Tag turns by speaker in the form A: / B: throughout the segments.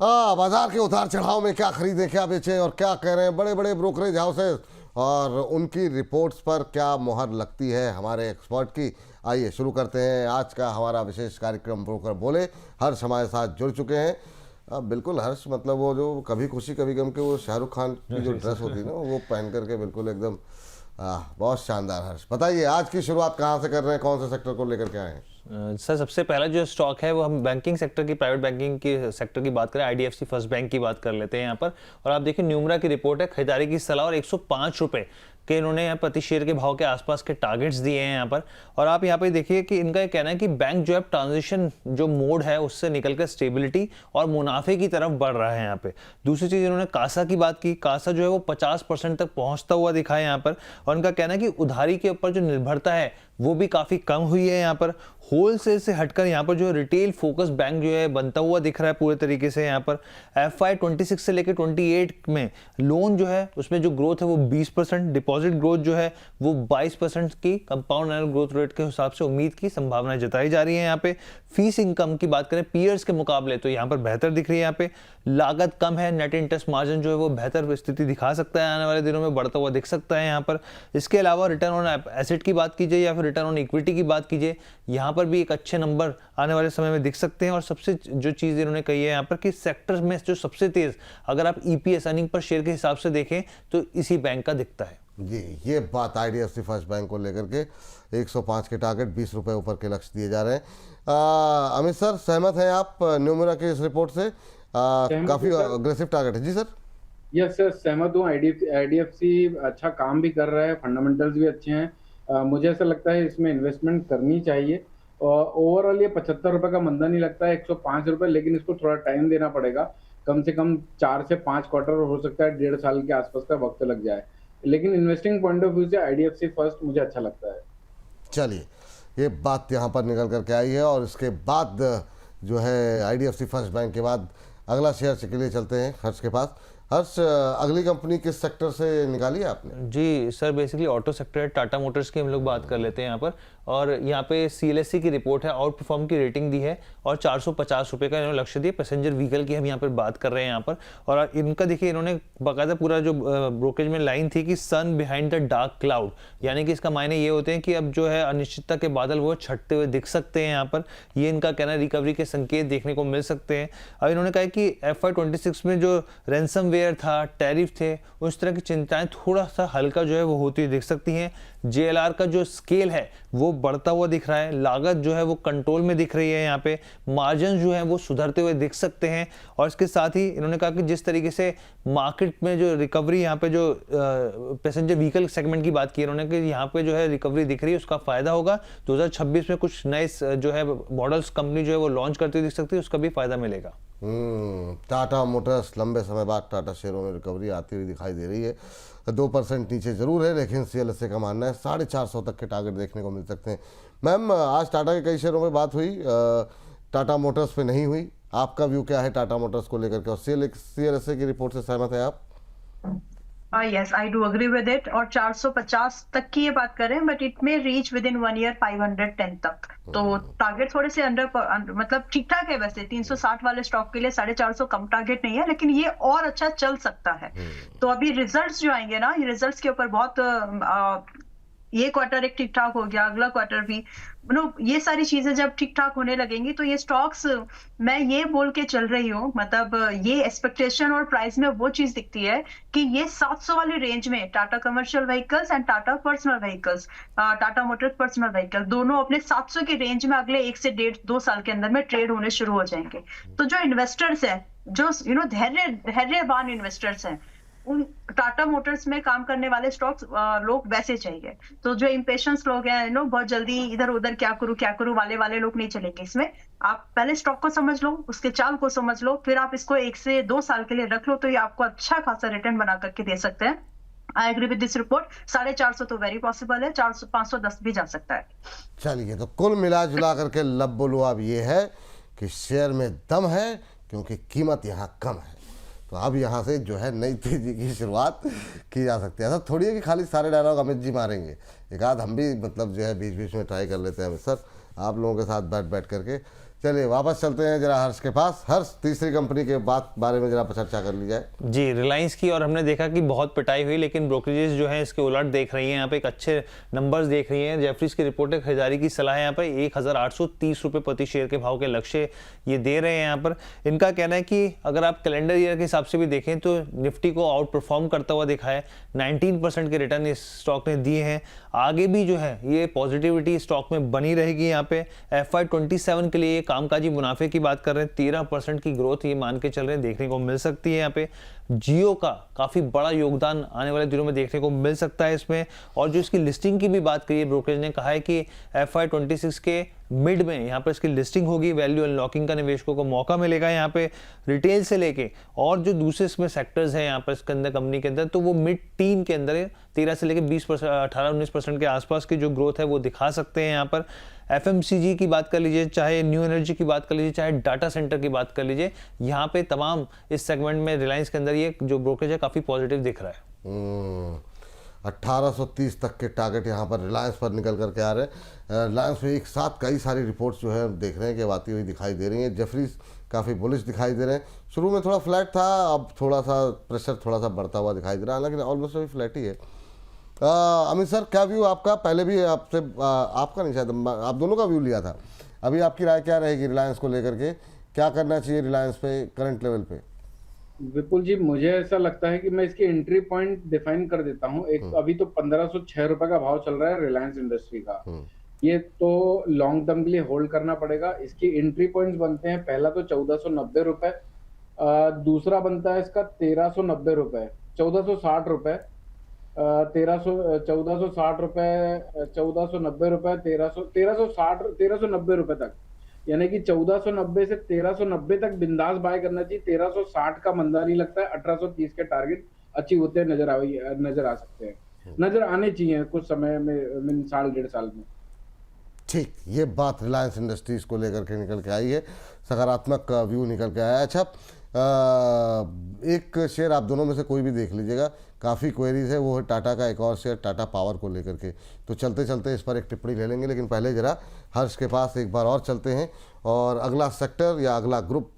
A: हाँ, बाजार के उतार चढ़ाव में क्या खरीदें क्या बेचें और क्या कह रहे हैं बड़े बड़े ब्रोकरेज हाउसेस और उनकी रिपोर्ट्स पर क्या मोहर लगती है हमारे एक्सपर्ट की। आइए शुरू करते हैं आज का हमारा विशेष कार्यक्रम ब्रोकर बोले। हर्ष हमारे साथ जुड़ चुके हैं। बिल्कुल हर्ष, मतलब वो जो कभी खुशी कभी गम के वो शाहरुख खान की जो ड्रेस होती है ना वो पहन करके बिल्कुल एकदम बहुत शानदार। हर्ष बताइए आज की शुरुआत कहाँ से कर रहे हैं, कौन से सेक्टर को लेकर के आए हैं?
B: सर सबसे पहला जो स्टॉक है वो हम बैंकिंग सेक्टर की, प्राइवेट बैंकिंग की सेक्टर की बात करें, आईडीएफसी फर्स्ट बैंक की बात कर लेते हैं यहाँ पर। और आप देखिए न्यूमरा की रिपोर्ट है, खरीदारी की सलाह और 105 रुपए के इन्होंने यहाँ प्रति शेयर के भाव के आसपास के टारगेट्स दिए हैं यहाँ पर। और आप यहाँ पे देखिए कि इनका कहना है कि बैंक जो है ट्रांजिशन जो मोड है उससे निकलकर स्टेबिलिटी और मुनाफे की तरफ बढ़ रहा है यहाँ पे। दूसरी चीज इन्होंने कासा की बात की, कासा जो है वो 50% तक पहुंचता हुआ दिखा है यहाँ पर। और इनका कहना है कि उधारी के ऊपर जो निर्भरता है वो भी काफी कम हुई है यहाँ पर। होलसेल से हटकर यहाँ पर जो रिटेल फोकस बैंक जो है बनता हुआ दिख रहा है पूरे तरीके से यहाँ पर। FY 26 से लेकर 28 में लोन जो है उसमें जो ग्रोथ है वो 20%, डिपॉजिट ग्रोथ जो है वो 22% की कंपाउंड एनुअल ग्रोथ रेट के हिसाब से उम्मीद की संभावना जताई जा रही है यहाँ पे। फीस इनकम की बात करें पीयर्स के मुकाबले तो यहाँ पर बेहतर दिख रही है यहाँ पे। लागत कम है, नेट इंटरेस्ट मार्जिन जो है वो बेहतर स्थिति दिखा सकता है, आने वाले दिनों में बढ़ता हुआ दिख सकता है यहाँ पर। इसके अलावा रिटर्न ऑन एसेट की बात कीजिए या फिर रिटर्न ऑन इक्विटी की बात कीजिए, यहाँ पर भी एक अच्छे नंबर आने वाले समय में दिख सकते हैं। और सबसे जो चीज इन्होंने कही है यहाँ पर कि सेक्टर में जो सबसे तेज अगर आप ईपीएस अर्निंग पर शेयर के हिसाब से देखें तो इसी बैंक का दिखता है
A: जी। ये बात आईडीएफसी फर्स्ट बैंक को लेकर के 105 के टारगेट 20 रुपए ऊपर के लक्ष्य दिए जा रहे हैं। अमित सर सहमत हैं आप न्यूमरा की इस रिपोर्ट से? काफी अग्रेसिव टारगेट है जी सर।
C: यस सर, सहमत हूँ। आईडीएफसी अच्छा काम भी कर रहा है, फंडामेंटल्स भी अच्छे हैं। मुझे ऐसा लगता है इसमें इन्वेस्टमेंट करनी चाहिए। ओवरऑल ये 75 रुपए का मंदा नहीं लगता है, 105 रुपए, लेकिन इसको थोड़ा टाइम देना पड़ेगा। कम से कम 4 से 5 क्वार्टर हो सकता है, 1.5 साल के आसपास का वक्त लग जाए। लेकिन इन्वेस्टिंग पॉइंट ऑफ व्यू से आईडीएफसी फर्स्ट मुझे अच्छा लगता है।
A: चलिए ये बात यहाँ पर निकल करके आई है और इसके बाद जो है आईडीएफसी फर्स्ट बैंक के बाद अगला शेयर के लिए चलते हैं हर्ष के पास। हर्ष, अगली कंपनी किस सेक्टर से निकाली है आपने?
B: जी सर, बेसिकली ऑटो सेक्टर है, टाटा मोटर्स की हम लोग बात कर लेते हैं यहाँ पर। और यहाँ पे सीएलएससी की रिपोर्ट है, आउट परफॉर्म की रेटिंग दी है और 450 रुपए का इन्होंने लक्ष्य दिया। पैसेंजर व्हीकल की हम यहाँ पर बात कर रहे हैं यहाँ पर। और इनका देखिए इन्होंने बाकायदा पूरा जो ब्रोकरेज में लाइन थी कि सन बिहाइंड द डार्क क्लाउड, यानी कि इसका मायने ये होते हैं कि अब जो है अनिश्चितता के बादल वो छटते हुए दिख सकते हैं यहाँ पर। ये इनका कहना रिकवरी के संकेत देखने को मिल सकते हैं। अब इन्होंने कहा कि FY 26 में जो रैंसमवेयर था, टैरिफ थे, उस तरह की चिंताएं थोड़ा सा हल्का जो है वो होती दिख सकती हैं। JLR का जो स्केल है वो बढ़ता हुआ दिख रहा है, लागत जो है वो कंट्रोल में दिख रही है, यहाँ पे मार्जिन जो है वो सुधरते हुए दिख सकते हैं। और इसके साथ ही इन्होंने कहा कि जिस तरीके से मार्केट में जो रिकवरी यहाँ पे जो पैसेंजर व्हीकल सेगमेंट की बात की इन्होंने कि यहाँ पे जो है रिकवरी दिख रही है, उसका फायदा होगा। 2026 में कुछ नए जो है मॉडल्स कंपनी जो है वो लॉन्च करती हुई दिख सकती है, उसका भी फायदा मिलेगा।
A: टाटा मोटर्स लंबे समय बाद टाटा शेयरों में रिकवरी आती हुई दिखाई दे रही है। 2% नीचे जरूर है, लेकिन सीएलएसए का मानना है 450 तक के टारगेट देखने को मिल सकते हैं। मैम, आज टाटा के कई शेयरों में बात हुई, टाटा मोटर्स पे नहीं हुई। आपका व्यू क्या है टाटा मोटर्स को लेकर के और सीएलएसए की रिपोर्ट से सहमत है आप?
D: Yes, I do agree with it। और 450 तक की ये बात करें, बट इट में रीच विद इन 1 ईयर 510 तक। तो टारगेट थोड़े से अंडर मतलब ठीक ठाक है। वैसे 360 वाले स्टॉक के लिए 450 कम टारगेट नहीं है, लेकिन ये और अच्छा चल सकता है। तो अभी रिजल्ट्स जो आएंगे ना, ये रिजल्ट्स के ऊपर बहुत ये क्वार्टर एक ठीक ठाक हो गया, अगला क्वार्टर भी ये सारी चीजें जब ठीक ठाक होने लगेंगी तो ये स्टॉक्स, मैं ये बोल के चल रही हूँ, मतलब ये एक्सपेक्टेशन और प्राइस में वो चीज दिखती है कि ये 700 वाली रेंज में Tata commercial vehicles and Tata personal vehicles, Tata Motors personal vehicle दोनों अपने 700 की रेंज में अगले 1 से 1.5-2 साल के अंदर में ट्रेड होने शुरू हो जाएंगे। तो जो इन्वेस्टर्स है, जो धैर्यवान इन्वेस्टर्स हैं, उन टाटा मोटर्स में काम करने वाले स्टॉक्स लोग वैसे चाहिए। तो जो इम्पेशंस लोग हैं बहुत जल्दी इधर उधर क्या करूं वाले लोग नहीं चलेंगे इसमें। आप पहले स्टॉक को समझ लो, उसके चाल को समझ लो, फिर आप इसको 1 से 2 साल के लिए रख लो, तो ये आपको अच्छा खासा रिटर्न बना करके दे सकते हैं। I agree with this report. 450 तो वेरी पॉसिबल है, 400 510 भी जा सकता है।
A: चलिए, तो कुल मिला जुला करके लब बोलो अब ये है कि शेयर में दम है क्योंकि कीमत यहाँ कम है। तो अब यहाँ से जो है नई तेजी की शुरुआत की जा सकती है। ऐसा थोड़ी है कि खाली सारे डायलॉग अमित जी मारेंगे, एक आध हम भी मतलब जो है बीच बीच में ट्राई कर लेते हैं। अमित सर, आप लोगों के साथ बैठ करके चलिए वापस चलते हैं जरा हर्ष के पास। हर्ष, तीसरी कंपनी के बारे में जरा चर्चा कर ली जाए।
B: जी, रिलायंस की, और हमने देखा कि बहुत पिटाई हुई, लेकिन ब्रोकरेजेस जो है इसके उलट देख रही हैं, यहाँ पे एक अच्छे नंबर्स देख रही हैं। जेफरीज की रिपोर्ट है, खरीदारी की सलाह है यहाँ पर 1830 रुपये प्रति शेयर के भाव के लक्ष्य ये दे रहे हैं यहाँ पर। इनका कहना है कि अगर आप कैलेंडर ईयर के हिसाब से भी देखें तो निफ्टी को आउट परफॉर्म करता हुआ दिखा है। 19% के रिटर्न इस स्टॉक ने दिए हैं। आगे भी जो है ये पॉजिटिविटी स्टॉक में बनी रहेगी। यहाँ पे FY27 के लिए कामकाजी मुनाफे की बात कर रहे हैं, 13% की ग्रोथ ये मान के चल रहे हैं, देखने को मिल सकती है। यहाँ पे जियो का काफी बड़ा योगदान आने वाले दिनों में देखने को मिल सकता है इसमें। और जो इसकी लिस्टिंग की भी बात करिए, ब्रोकरेज ने कहा है कि FY26 के मिड में यहाँ पर इसकी लिस्टिंग होगी। वैल्यू अनलॉकिंग का निवेशकों को मौका मिलेगा यहाँ पे, रिटेल से लेके और जो दूसरे इसमें सेक्टर्स हैं यहाँ पर इसके अंदर कंपनी के अंदर, तो वो मिड टीन के अंदर 13 से लेके 20%, 18-19% के आसपास की जो ग्रोथ है वो दिखा सकते हैं यहाँ पर। FMCG की बात कर लीजिए, चाहे न्यू एनर्जी की बात कर लीजिए, चाहे डाटा सेंटर की बात कर लीजिए, यहाँ पे तमाम इस सेगमेंट में रिलायंस के अंदर ये जो ब्रोकरेज है काफी पॉजिटिव दिख रहा है।
A: 1830 तक के टारगेट यहाँ पर रिलायंस पर निकल करके आ रहे हैं। रिलायंस में एक साथ कई सारी रिपोर्ट्स जो है देख रहे हैं कि आती हुई दिखाई दे रही हैं। जेफरीज काफ़ी बुलिश दिखाई दे रहे हैं। शुरू में थोड़ा फ्लैट था, अब थोड़ा सा प्रेशर थोड़ा सा बढ़ता हुआ दिखाई दे रहा है, लेकिन ऑलमोस्ट अभी फ्लैट ही है। अमित सर, क्या व्यू आपका? पहले भी आपसे आपका नहीं, शायद आप दोनों का व्यू लिया था। अभी आपकी राय क्या रहेगी रिलायंस को लेकर के? क्या करना चाहिए रिलायंस पे करंट लेवल पे?
C: विपुल जी, मुझे ऐसा लगता है कि मैं इसकी एंट्री पॉइंट डिफाइन कर देता हूँ। एक अभी तो 1506 रुपए का भाव चल रहा है रिलायंस इंडस्ट्री का। ये तो लॉन्ग टर्म के लिए होल्ड करना पड़ेगा। इसकी एंट्री पॉइंट्स बनते हैं, पहला तो 1490 रुपए, दूसरा बनता है इसका 1390 रुपए, 1460 रुपए, 1460 रुपए, 1490 रुपए, 1390 रुपए तक, यानी कि 1490 से 1390 तक बिंदास बाय करना चाहिए। 1360 का मंदा नहीं लगता है। 1830 के टारगेट अचीव होते नजर आ सकते हैं, नजर आने चाहिए कुछ समय में, साल डेढ़ साल में।
A: ठीक, ये बात रिलायंस इंडस्ट्रीज को लेकर के निकल के आई है, सकारात्मक व्यू निकल के आया है। अच्छा, एक शेयर आप दोनों में से कोई भी देख लीजिएगा, काफ़ी क्वेरीज है, वो है टाटा का एक और शेयर, टाटा पावर को लेकर के। तो चलते चलते इस पर एक टिप्पणी ले लेंगे, लेकिन पहले जरा हर्ष के पास एक बार और चलते हैं और अगला सेक्टर या अगला ग्रुप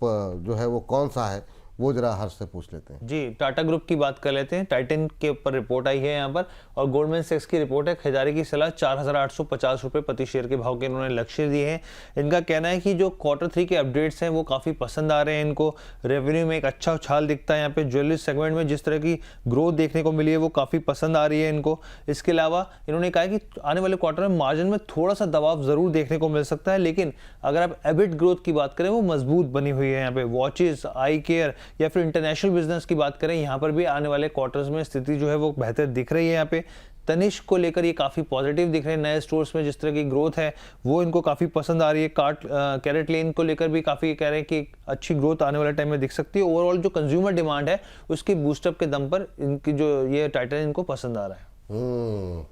A: जो है वो कौन सा है वो जरा हर्ष से पूछ लेते हैं।
B: जी, टाटा ग्रुप की बात कर लेते हैं। टाइटन के ऊपर रिपोर्ट आई है यहाँ पर, और गोल्डमैन सैक्स की रिपोर्ट है। खरीदारी की सलाह 4850 रुपये प्रति शेयर के भाव के इन्होंने लक्ष्य दिए हैं। इनका कहना है कि जो Q3 के अपडेट्स हैं वो काफ़ी पसंद आ रहे हैं इनको। रेवेन्यू में एक अच्छा उछाल दिखता है यहाँ पे। ज्वेलरी सेगमेंट में जिस तरह की ग्रोथ देखने को मिली है वो काफ़ी पसंद आ रही है इनको। इसके अलावा इन्होंने कहा कि आने वाले क्वार्टर में मार्जिन में थोड़ा सा दबाव ज़रूर देखने को मिल सकता है, लेकिन अगर आप एबिट ग्रोथ की बात करें वो मजबूत बनी हुई है यहाँ पे। वॉचेस, आई केयर या फिर इंटरनेशनल बिजनेस की बात करें, यहाँ पर भी आने वाले क्वार्टर्स में स्थिति जो है वो बेहतर दिख रही है यहाँ पे। तनिष्क को लेकर ये काफ़ी पॉजिटिव दिख रहे हैं। नए स्टोर्स में जिस तरह की ग्रोथ है वो इनको काफ़ी पसंद आ रही है। कैरेट लेन को लेकर भी काफ़ी कह रहे हैं कि अच्छी ग्रोथ आने वाले टाइम में दिख सकती है। ओवरऑल जो कंज्यूमर डिमांड है उसकी बूस्टअप के दम पर इनकी जो ये टाइटन इनको पसंद आ रहा है।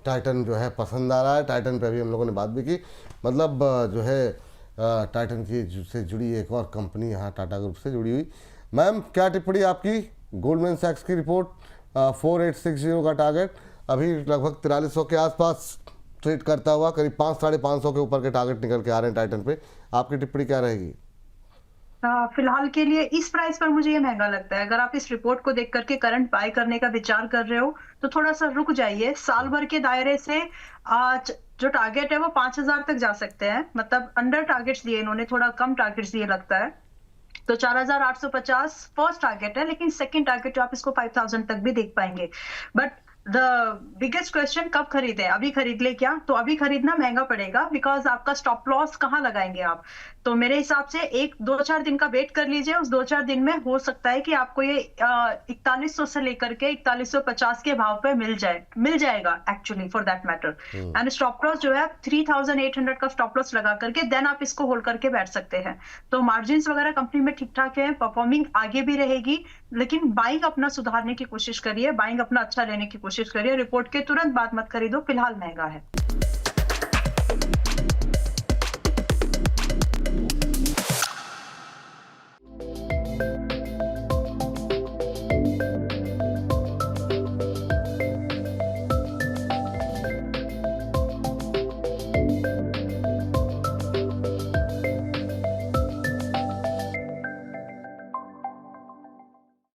A: टाइटन जो है पसंद आ रहा है। टाइटन पे अभी हम लोगों ने बात भी की, मतलब जो है टाइटन की से जुड़ी एक और कंपनी यहाँ टाटा ग्रुप से जुड़ी हुई। मैम, क्या टिप्पणी आपकी? गोल्डमैन सैक्स की रिपोर्ट, 4860 का टारगेट अभी लगभग 4300 के आसपास ट्रेड करता हुआ, करीब 500-550 के ऊपर के टारगेट निकल के आ रहे हैं टाइटन पे। आपकी टिप्पणी क्या रहेगी?
D: फिलहाल के लिए इस प्राइस पर मुझे ये महंगा लगता है। अगर आप इस रिपोर्ट को देख करके करंट बाय करने का विचार कर रहे हो तो थोड़ा सा रुक जाइए। साल भर के दायरे से आज जो टारगेट है वो 5000 तक जा सकते हैं, मतलब अंडर टारगेट्स दिए इन्होंने, थोड़ा कम टारगेट्स दिए लगता है। तो 4850 फर्स्ट टारगेट है, लेकिन सेकंड टारगेट जो आप इसको 5000 तक भी देख पाएंगे। बट द बिगेस्ट क्वेश्चन, कब खरीदें? अभी खरीद ले क्या? तो अभी खरीदना महंगा पड़ेगा, बिकॉज आपका स्टॉप लॉस कहाँ लगाएंगे आप? तो मेरे हिसाब से 1-2-4 दिन का वेट कर लीजिए। उस 2-4 दिन में हो सकता है कि आपको ये 4100 से लेकर के 4150 के भाव पे मिल जाएगा actually, for that matter. And stop loss जो है 3800 का स्टॉप लॉस लगा करके देन आप इसको होल्ड करके बैठ सकते हैं। तो मार्जिन वगैरह कंपनी में ठीक ठाक है, परफॉर्मिंग आगे भी रहेगी, लेकिन बाइंग अपना सुधारने की कोशिश करिए, बाइंग अपना अच्छा लेने की कोशिश करिए। रिपोर्ट के तुरंत बाद मत खरीदो, फिलहाल महंगा है।